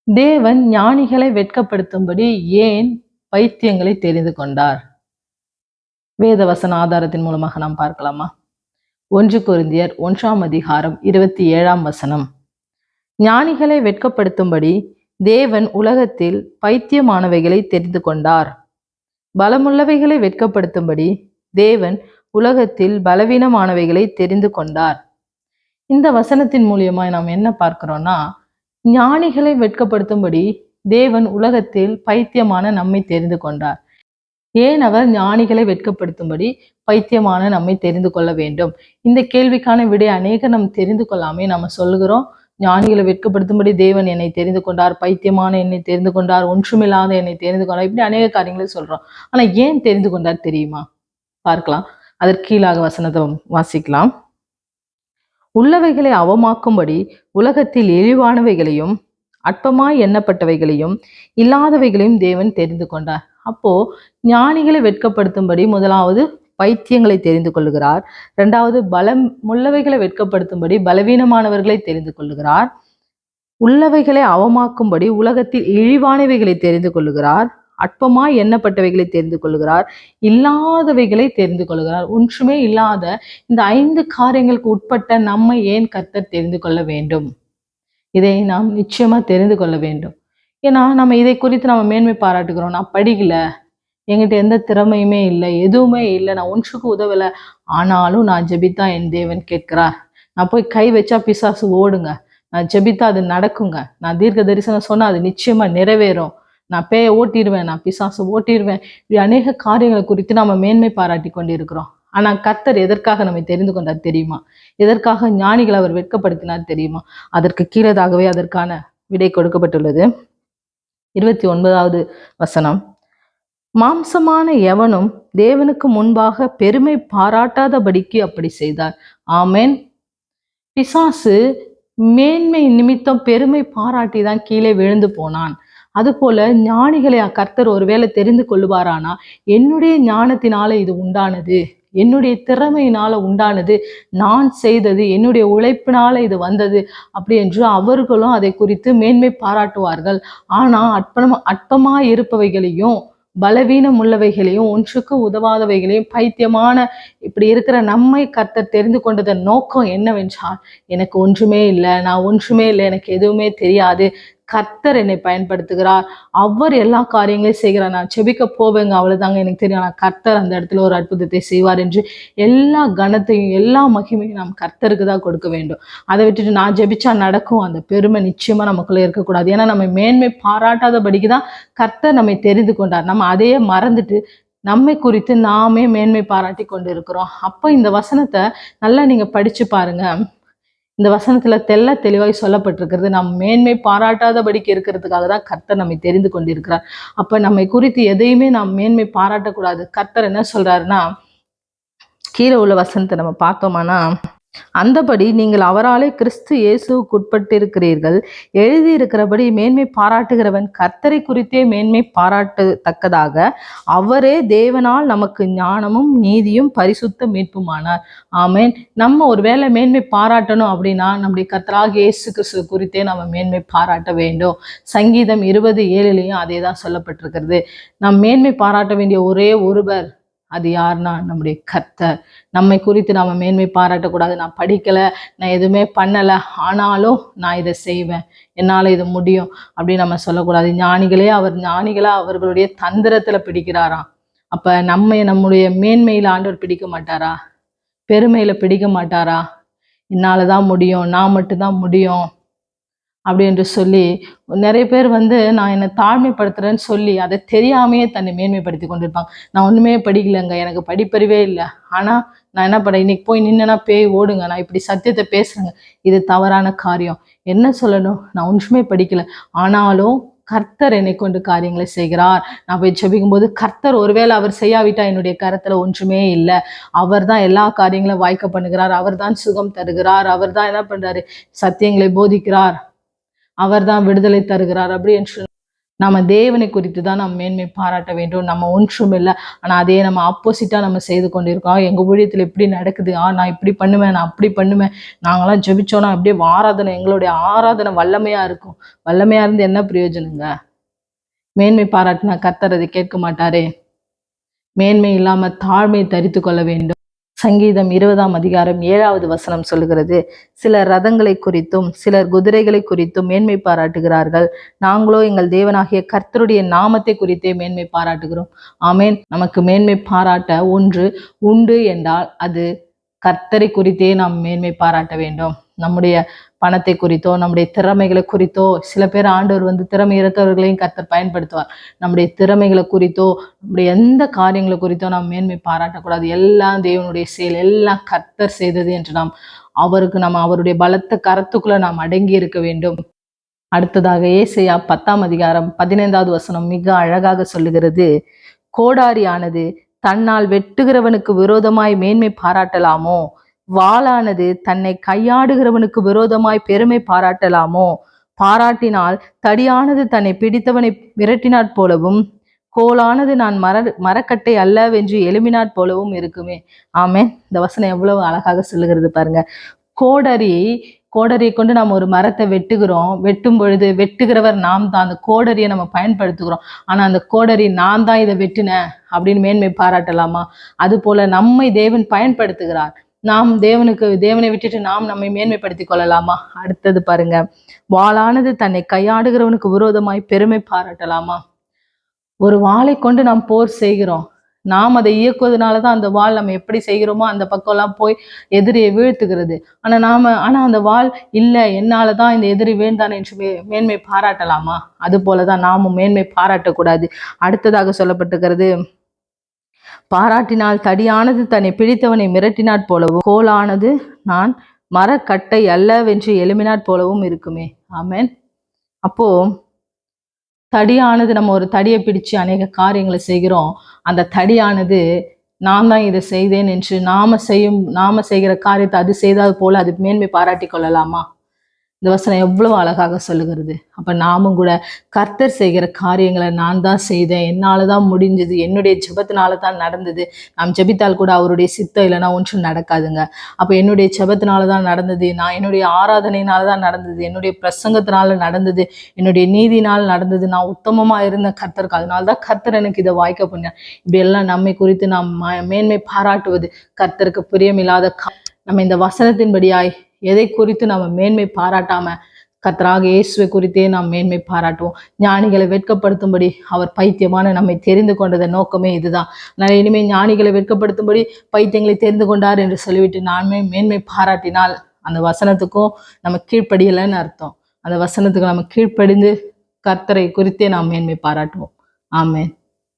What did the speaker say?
தேவன் ஞானிகளை வெட்கப்படுத்தும்படி ஏன் பைத்தியங்களை தெரிந்து கொண்டார்? வேதவசன ஆதாரத்தின் மூலமாக நாம் பார்க்கலாமா? 1 கொரிந்தியர் 1:27 ஞானிகளை வெட்கப்படுத்தும்படி தேவன் உலகத்தில் பைத்தியமானவைகளை தெரிந்து கொண்டார். பலமுள்ளவைகளை வெட்கப்படுத்தும்படி தேவன் உலகத்தில் பலவீனமானவைகளை தெரிந்து கொண்டார். இந்த வசனத்தின் மூலியமாய் நாம் என்ன பார்க்கிறோம்னா, ஞானிகளை வெட்கப்படுத்தும்படி தேவன் உலகத்தில் பைத்தியமான நம்மை தெரிந்து கொண்டார். ஏன் அவர் ஞானிகளை வெட்கப்படுத்தும்படி பைத்தியமான நம்மை தெரிந்து கொள்ள வேண்டும்? இந்த கேள்விக்கான விடை நம் தெரிந்து கொள்ளாமே நம்ம சொல்லுகிறோம், ஞானிகளை வெட்கப்படுத்தும்படி தேவன் என்னை தெரிந்து கொண்டார், பைத்தியமான என்னை தெரிந்து கொண்டார், ஒன்றுமில்லாத என்னை தெரிந்து கொண்டார், இப்படி அநேக காரியங்களை சொல்றோம். ஆனா ஏன் தெரிந்து கொண்டார் தெரியுமா? பார்க்கலாம். அதற்கு கீழாக வசனத்தை வாசிக்கலாம். உள்ளவைகளை அவமாக்கும்படி உலகத்தில் இழிவானவைகளையும் அற்பமாய் எண்ணப்பட்டவைகளையும் இல்லாதவைகளையும் தேவன் தெரிந்து கொண்டார். அப்போ ஞானிகளை வெட்கப்படுத்தும்படி முதலாவது பைத்தியங்களை தெரிந்து கொள்ளுகிறார். இரண்டாவது உள்ளவைகளை வெட்கப்படுத்தும்படி பலவீனமானவர்களை தெரிந்து கொள்ளுகிறார். உள்ளவைகளை அவமாக்கும்படி உலகத்தில் இழிவானவைகளை தெரிந்து கொள்ளுகிறார். அற்பமாய் எண்ணப்பட்டவைகளை தெரிந்து கொள்ளுகிறார். இல்லாதவைகளை தெரிந்து கொள்ளுகிறார். ஒன்றுமே இல்லாத இந்த 5 காரியங்களுக்கு உட்பட்ட நம்மை ஏன் கர்த்தர் தெரிந்து கொள்ள வேண்டும்? இதை நாம் நிச்சயமா தெரிந்து கொள்ள வேண்டும். ஏன்னா நம்ம இதை குறித்து நம்ம மேன்மை பாராட்டுகிறோம். நான் படிக்கல, என்கிட்ட எந்த திறமையுமே இல்லை, எதுவுமே இல்லை, நான் ஒன்றுக்கு உதவலை, ஆனாலும் நான் ஜெபித்தா என் தேவன் கேட்கிறார். நான் போய் கை வச்சா பிசாசு ஓடுங்க, நான் ஜெபித்தா அது நடக்குங்க, நான் தீர்க்க தரிசனம் சொன்னா அது நிச்சயமா நிறைவேறும், நான் பேய ஓட்டிடுவேன், நான் பிசாசு ஓட்டிடுவேன். இப்படி அநேக காரியங்களை குறித்து நம்ம மேன்மை பாராட்டி கொண்டு இருக்கிறோம். ஆனா கர்த்தர் எதற்காக நம்மை தெரிந்து கொண்டார் தெரியுமா? எதற்காக ஞானிகளை அவர் வெட்கப்படுத்தினார் தெரியுமா? அதற்கு கீழதாகவே அதற்கான விடை கொடுக்கப்பட்டுள்ளது. 29வது வசனம். மாம்சமான எவனும் தேவனுக்கு முன்பாக பெருமை பாராட்டாதபடிக்கு அப்படி செய்தார். ஆமென். பிசாசு மேன்மை நிமித்தம் பெருமை பாராட்டி தான் கீழே விழுந்து போனான். அதுபோல ஞானிகளை கர்த்தர் ஒருவேளை தெரிந்து கொள்ளுவாரானா, என்னுடைய ஞானத்தினால இது உண்டானது, என்னுடைய திறமையினால உண்டானது, நான் செய்தது, என்னுடைய உழைப்பினால இது வந்தது அப்படி என்று அவர்களும் அதை குறித்து மேன்மை பாராட்டுவார்கள். ஆனா அற்பமாய் இருப்பவைகளையும் பலவீனம் உள்ளவைகளையும் ஒன்றுக்கு உதவாதவைகளையும் பைத்தியமான இப்படி இருக்கிற நம்மை கர்த்தர் தெரிந்து கொண்டதன் நோக்கம் என்னவென்றால், எனக்கு ஒன்றுமே இல்லை, நான் ஒன்றுமே இல்லை, எனக்கு எதுவுமே தெரியாது, கர்த்தர் என்னை பயன்படுத்துகிறார், அவர் எல்லா காரியங்களையும் செய்கிறார், நான் செபிக்க போவேங்க, அவ்வளவுதாங்க எனக்கு தெரியும், ஆனால் கர்த்தர் அந்த இடத்துல ஒரு அற்புதத்தை செய்வார் என்று எல்லா கனத்தையும் எல்லா மகிமையும் நாம் கர்த்தருக்கு தான் கொடுக்க வேண்டும். அதை விட்டுட்டு நான் ஜெபிச்சா நடக்கும், அந்த பெருமை நிச்சயமா நமக்குள்ள இருக்கக்கூடாது. ஏன்னா நம்ம மேன்மை பாராட்டாதபடிக்கு தான் கர்த்தர் நம்மை தெரிந்து கொண்டார். நம்ம அதையே மறந்துட்டு நம்மை குறித்து நாமே மேன்மை பாராட்டி கொண்டு இருக்கிறோம். அப்போ இந்த வசனத்தை நல்லா நீங்க படிச்சு பாருங்க. இந்த வசனத்துல தெளிவாய் சொல்லப்பட்டிருக்கிறது, நாம் மேன்மை பாராட்டாதபடிக்கு இருக்கிறதுக்காக தான் கர்த்தர் நம்மை தெரிந்து கொண்டிருக்கிறார். அப்ப நம்மை குறித்து எதையுமே நாம் மேன்மை பாராட்டக்கூடாது. கர்த்தர் என்ன சொல்றாருன்னா, கீழே உள்ள வசனத்தை நம்ம பார்த்தோம்னா, அந்தபடி நீங்கள் அவராலே கிறிஸ்து இயேசுவுக்கு உட்பட்டிருக்கிறீர்கள், எழுதியிருக்கிறபடி மேன்மை பாராட்டுகிறவன் கர்த்தரை குறித்தே மேன்மை பாராட்டத்தக்கதாக அவரே தேவனால் நமக்கு ஞானமும் நீதியும் பரிசுத்த மீட்புமானார். ஆமென். நம்ம ஒரு வேளை மேன்மை பாராட்டணும் அப்படின்னா நம்முடைய கர்த்தராகிய இயேசு கிறிஸ்து குறித்தே நம்ம மேன்மை பாராட்ட வேண்டும். சங்கீதம் 20:7 அதே தான் சொல்லப்பட்டிருக்கிறது. நாம் மேன்மை பாராட்ட வேண்டிய ஒரே ஒருவர், அது யாருன்னா நம்முடைய கர்த்தர். நம்மை குறித்து நாம மேன்மை பாராட்டக்கூடாது. நான் படிக்கல, நான் எதுவுமே பண்ணல, ஆனாலும் நான் இதை செய்வேன், என்னால இது முடியும் அப்படின்னு நம்ம சொல்லக்கூடாது. ஞானிகளா அவர்களுடைய தந்திரத்துல பிடிக்கிறாராம். அப்ப நம்முடைய மேன்மையில ஆண்டவர் பிடிக்க மாட்டாரா? பெருமையில பிடிக்க மாட்டாரா? என்னாலதான் முடியும், நான் மட்டும்தான் முடியும் அப்படி என்று சொல்லி நிறைய பேர் நான் என்னை தாழ்மைப்படுத்துறேன்னு சொல்லி அதை தெரியாமையே தன்னை மேன்மைப்படுத்தி கொண்டிருப்பாங்க. நான் ஒண்ணுமே படிக்கலைங்க, எனக்கு படிப்பறிவே இல்லை, ஆனா நான் என்ன பண்ணேன், இன்னைக்கு போய் நின்னா பேய் ஓடுங்க, நான் இப்படி சத்தியத்தை பேசுறேங்க, இது தவறான காரியம். என்ன சொல்லணும், நான் ஒன்றுமே படிக்கல, ஆனாலும் கர்த்தர் என்னை கொண்டு காரியங்களை செய்கிறார். நான் போய் ஜெபிக்கும் போது கர்த்தர் ஒருவேளை அவர் செய்யாவிட்டா என்னுடைய கரத்துல ஒன்றுமே இல்லை, அவர் தான் எல்லா காரியங்களும் வாய்க்க பண்ணுகிறார், அவர் தான் சுகம் தருகிறார், அவர் தான் என்ன பண்றாரு, சத்தியங்களை போதிக்கிறார், அவர் தான் விடுதலை தருகிறார் அப்படி என்று நம்ம தேவனை குறித்து தான் நம்ம மேன்மை பாராட்ட வேண்டும். நம்ம ஒன்றும் இல்லை, ஆனால் அதே நம்ம ஆப்போசிட்டாக நம்ம செய்து கொண்டிருக்கோம். எங்கள் ஊழியத்தில் இப்படி நடக்குது, நான் இப்படி பண்ணுவேன், நான் அப்படி பண்ணுவேன், நாங்களாம் ஜெபிச்சோன்னா அப்படியே ஆராதனை, எங்களுடைய ஆராதனை வல்லமையாக இருக்கும். வல்லமையாக இருந்து என்ன பிரயோஜனங்க? மேன்மை பாராட்டினா கர்த்தர் அதை கேட்க மாட்டாரே. மேன்மை இல்லாமல் தாழ்மையை தரித்து கொள்ள வேண்டும். சங்கீதம் 20ஆம் அதிகாரம் 7வது வசனம் சொல்லுகிறது, சிலர் ரதங்களை குறித்தும் சிலர் குதிரைகளை குறித்தும் மேன்மை பாராட்டுகிறார்கள், நாங்களோ எங்கள் தேவனாகிய கர்த்தருடைய நாமத்தை குறித்தே மேன்மை பாராட்டுகிறோம். ஆமேன். நமக்கு மேன்மை பாராட்ட ஒன்று உண்டு என்றால் அது கர்த்தரை குறித்தே நாம் மேன்மை பாராட்ட வேண்டும். நம்முடைய பணத்தை குறித்தோ நம்முடைய திறமைகளை குறித்தோ, சில பேர் ஆண்டவர் திறமை இருக்கிறவர்களையும் கர்த்தர் பயன்படுத்துவார். நம்முடைய திறமைகளை குறித்தோ நம்முடைய எந்த காரியங்களை குறித்தோ நாம் மேன்மை பாராட்டக்கூடாது. எல்லாம் தேவனுடைய செயல், எல்லாம் கர்த்தர் செய்தது என்று நாம் அவருடைய பலத்த கரத்துக்குள்ள நாம் அடங்கி இருக்க வேண்டும். அடுத்ததாக ஏசாயா 10ஆம் அதிகாரம் 15வது வசனம் மிக அழகாக சொல்லுகிறது, கோடாரியானது தன்னால் வெட்டுகிறவனுக்கு விரோதமாய் மேன்மை பாராட்டலாமோ? வாளானது தன்னை கையாடுகிறவனுக்கு விரோதமாய் பெருமை பாராட்டலாமோ? பாராட்டினால் தடியானது தன்னை பிடித்தவனை விரட்டினாற் போலவும், கோலானது நான் மரக்கட்டை அல்லவென்று எழுமினாற் போலவும் இருக்குமே. ஆமென். இந்த வசனம் எவ்வளவு அழகாக சொல்லுகிறது பாருங்க. கோடரியை கொண்டு நம்ம ஒரு மரத்தை வெட்டுகிறோம். வெட்டும் பொழுது வெட்டுகிறவர் நாம் தான். அந்த கோடரியை நம்ம பயன்படுத்துகிறோம். ஆனா அந்த கோடரி நான் தான் இதை வெட்டினேன் அப்படின்னு மேன்மை பாராட்டலாமா? அது போல நம்மை தேவன் பயன்படுத்துகிறார். நாம் தேவனை விட்டுட்டு நாம் நம்மை மேன்மைப்படுத்தி கொள்ளலாமா? அடுத்தது பாருங்க, வாளானது தன்னை கையாடுகிறவனுக்கு விரோதமாய் பெருமை பாராட்டலாமா? ஒரு வாளை கொண்டு நாம் போர் செய்கிறோம். நாம் அதை இயக்குவதனாலதான் அந்த வாள் நம்ம எப்படி செய்கிறோமோ அந்த பக்கம்லாம் போய் எதிரியை வீழ்த்துகிறது. ஆனா அந்த வாள் இல்லை, என்னாலதான் இந்த எதிரி வீழ்ந்தான் என்று மேன்மை பாராட்டலாமா? அது போலதான் நாமும் மேன்மை பாராட்டக்கூடாது. அடுத்ததாக சொல்லப்பட்டிருக்கிறது, பாராட்டினால் தடியானது தன்னை பிடித்தவனை மிரட்டினாற் போலவும், கோலானது நான் மரக்கட்டை அல்லவென்று எழுமினாற் போலவும் இருக்குமே. ஆமென். அப்போ தடியானது, நம்ம ஒரு தடியை பிடிச்சு அநேக காரியங்களை செய்கிறோம். அந்த தடியானது நான் தான் இதை செய்தேன் என்று நாம செய்கிற காரியத்தை அது செய்தால் போல அது மேன்மை பாராட்டி கொள்ளலாமா? இந்த வசனம் எவ்வளவு அழகாக சொல்லுகிறது. அப்ப நாமும் கூட கர்த்தர் செய்கிற காரியங்களை நான் தான் செய்தேன், என்னாலதான் முடிஞ்சது, என்னுடைய ஜெபத்தினாலதான் நடந்தது. நாம் ஜெபித்தால் கூட அவருடைய சித்தம் இல்லைன்னா ஒன்றும் நடக்காதுங்க. அப்ப என்னுடைய ஜெபத்தினாலதான் நடந்தது, நான் என்னுடைய ஆராதனையினாலதான் நடந்தது, என்னுடைய பிரசங்கத்தினால நடந்தது, என்னுடைய நீதினால் நடந்தது, நான் உத்தமமா இருந்த கர்த்தருக்கு, அதனால்தான் கர்த்தர் எனக்கு இதை வாய்க்க பண்ணார். இப்படி எல்லாம் நம்மை குறித்து நாம் மேன்மை பாராட்டுவது கர்த்தருக்கு பிரியமில்லாத. நம்ம இந்த வசனத்தின்படியாய் எதை குறித்து நம்ம மேன்மை பாராட்டாம கர்த்தராக இயேசுவை குறித்தே நாம் மேன்மை பாராட்டுவோம். ஞானிகளை வெட்கப்படுத்தும்படி அவர் பைத்தியமான நம்மை தெரிந்து கொண்டத நோக்கமே இதுதான். நான் இனிமே ஞானிகளை வெட்கப்படுத்தும்படி பைத்தியங்களை தெரிந்து கொண்டார் என்று சொல்லிவிட்டு நாமே மேன்மை பாராட்டினால் அந்த வசனத்துக்கும் நம்ம கீழ்ப்படியலைன்னு அர்த்தம். அந்த வசனத்துக்கு நம்ம கீழ்ப்படிந்து கர்த்தரை குறித்தே நாம் மேன்மை பாராட்டுவோம். ஆமென்.